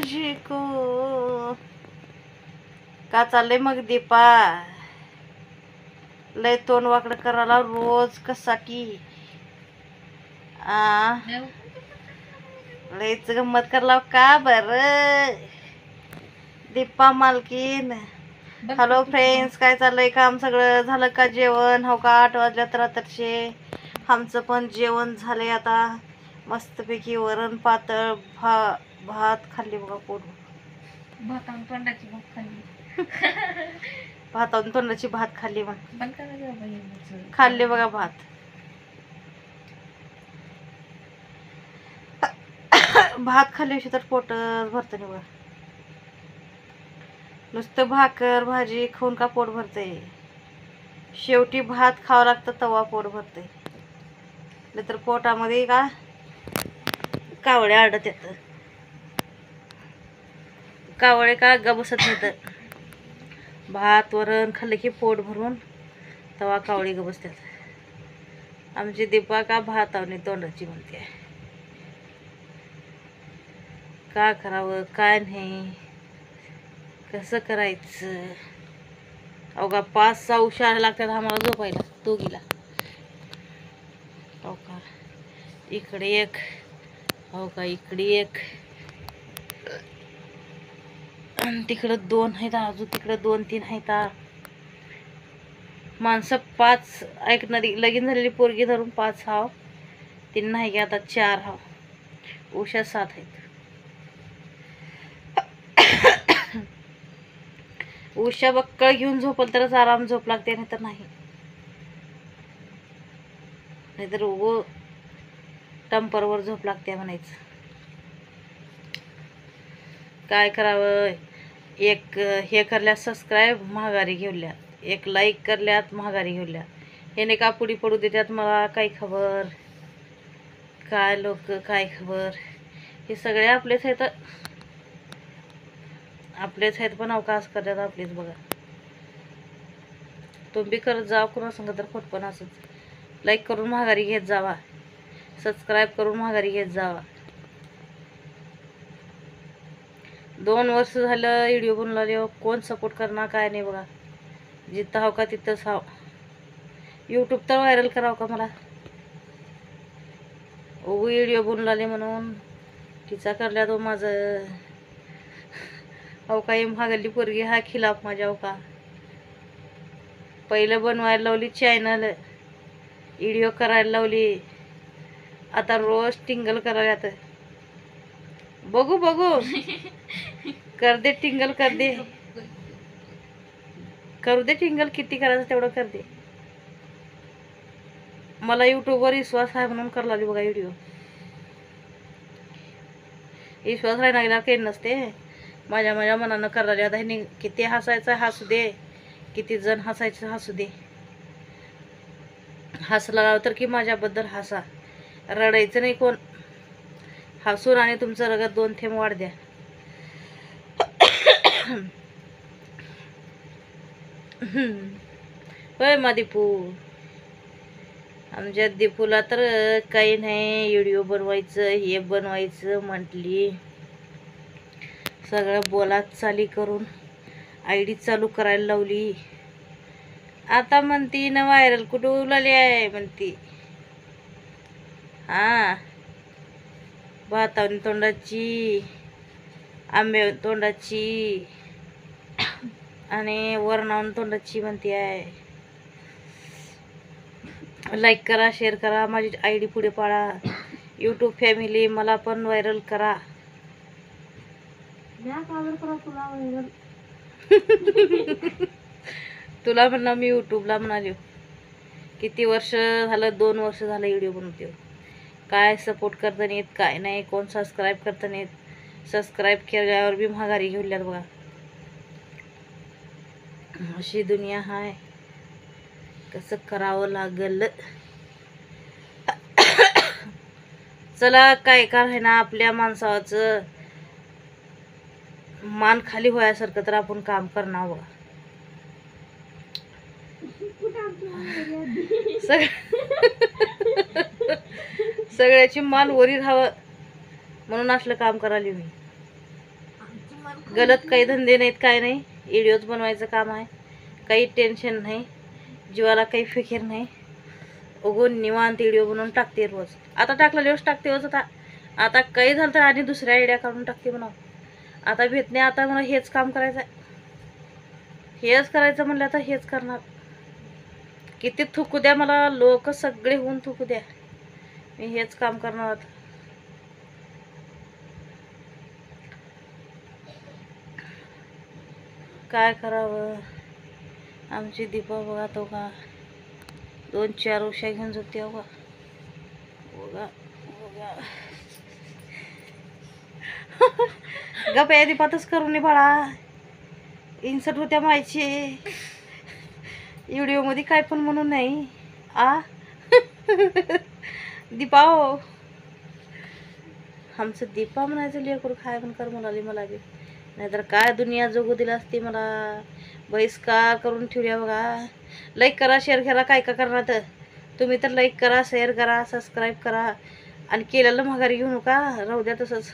मुझको का चाललंय मग दीपा लय तोंड वाकडं करायला रोज कसाठी आ लयच गंमत करला का बर दीपा मालकीन. हॅलो फ्रेंड्स, काय चाललंय काम सगळं झालं का जेवण? हो का 8 वाजल्यात रात्रीचे. आमचं पण जेवण झालंय आता मस्तपैकी वरण पातळ भात खाल्ली बघा. पोट भातावरून तोंडाची भात खाल्ली. भातावरून तोंडाची भात खाल्ली मग खाल्ली बघा भात. भात खाल्ल्याशी तर पोटच भरतं नाही बघा. नुसतं भाकर भाजी खाऊन का पोट भरतंय? शेवटी भात खावं लागतं तवा पोट भरतंय. नाहीतर पोटामध्ये का कावळे आडत येतं. कावळे का गबसत येतं. भात वरण खाल्लं की पोट भरून तवा कावळी गबसतात. आमची दीपा का भातावणी तोंडाची म्हणते. का करावं काय नाही कसं करायचं? अवघा 5-6 उशाला लागतात आम्हाला झोपायला दोघीला. हो का इकडे एक, हो का इकडे एक, आणि तिकडं 2 आहेत, अजून तिकडं 2-3 आहेत. माणसं 5 ऐकणारी लगीन झालेली पोरगी धरून 5 हाव. 3 नाही की आता 4 हाव. उषा 7 आहेत. उषा बक्कळ घेऊन झोपल तरच आराम झोप लागते, नाही तर नाही. नाहीतर उगो टंपरवर झोप लागते म्हणायचं. काय करावं? एक हे करल्यात सबस्क्राईब महागारी घेऊल्यात, एक लाईक करल्यात महागारी घेऊल्यात. याने का पुढी पडू देतात मला काय खबर? काय लोक काय खबर? हे सगळे आपलेच आहेत, आपलेच आहेत पण अवकाश करतात आपलेच बघा. तुम्ही करत जावा कोणा सांगा तर खोट पण असंच. लाईक करून महागारी घेत जावा, सबस्क्राईब करून महागारी घेत जावा. 2 वर्ष झालं व्हिडिओ बनवला, कोण सपोर्ट करणार काय नाही बघा. जिथं हाव का तिथंच हाव. यूट्यूब तर व्हायरल करावं का मला? व्हिडिओ बनवले म्हणून तिचा करल्या तो माझं अहो काही महागल्ली पोरगी हा खिलाफ माझ्या. हो का पहिलं बनवायला लावली चॅनल, व्हिडिओ करायला लावली, आता रोज टिंगल करायला. बघू बघू कर दे टिंगल, कर दे करू दे टिंगल, किती करायचं तेवढं कर दे. मला यूट्यूबवर विश्वास आहे म्हणून कर लागली बघा व्हिडिओ. विश्वास राहिला काही नसते. माझ्या मनानं करायला. आता ह्यांनी किती हसायचं हसू दे, किती जण हसायचं हसू दे. हसला तर की माझ्याबद्दल हसा, रडायचं नाही कोण. हसून आणि तुमचं रगत 2 थेंब वाढ द्या. होय मा दीपू. आमच्या दीपूला तर काही नाही, व्हिडिओ बनवायचं हे बनवायचं म्हटली. सगळं बोलात चाली करून आयडी चालू करायला लावली. आता म्हणती ना व्हायरल कुठं उलाली आहे म्हणती. हा भातावणी तोंडाची, आंबे तोंडाची आणि वरणावून तोंडाची म्हणती आहे. लाईक करा, शेअर करा, माझी आयडी पुढे पाडा. यूट्यूब फॅमिली मला पण व्हायरल करा. तुला म्हणा मी यूट्यूबला म्हणाले. किती वर्ष झालं? 2 वर्ष झालं व्हिडिओ बनवते. काय सपोर्ट करता नाहीत काय नाही, कोण सबस्क्राईब करता नाहीत. सबस्क्राईब केल्यावर बी महागारी घेऊल्यात बघा. अशी दुनिया हाय, कसं करावं लागल. चला काय काय ना आपल्या माणसाचं मान खाली व्हायसारखं तर आपण काम करणार बघा. सगळ्याची मान वरी राहावं म्हणून असलं काम करायला मी. गलत काही धंदे नाहीत, काय नाही. व्हिडिओज बनवायचं काम आहे, काही टेन्शन नाही, जीवाला काही फिकीर नाही. उगून निवांत व्हिडिओ बनवून टाकते रोज. आता टाकला दिवस टाकते रोज. आता काही झालं तर आणि दुसऱ्या आयडिया काढून टाकते म्हणा. आता भेट नाही, आता मला हेच काम करायचं आहे. हेच करायचं म्हणलं तर हेच करणार. किती थुकू द्या मला, लोक सगळे होऊन थुकू द्या, मी हेच काम करणार आता. काय करावं. आमची दीपा बघा तो का 2-4 उशा घेऊन जाते. बघा बघा बघा. गप या दीपातच करून नाही बाळा, इन्सर्ट होत्या मायची व्हिडिओ मध्ये, काय पण म्हणून नाही आ. दीपा हो, आमचं दीपा म्हणायचं लेकरू काय पण कर म्हणाली मला बी, नाहीतर काय दुनिया जगू दिला असती मला. बहिष्कार करून ठेवल्या बघा. लाईक करा, शेअर करा, काय का करणार तर तुम्ही तर लाईक करा, शेअर करा, सबस्क्राईब करा, आणि केलेलं माघारी घेऊ नका, राहू द्या तसंच.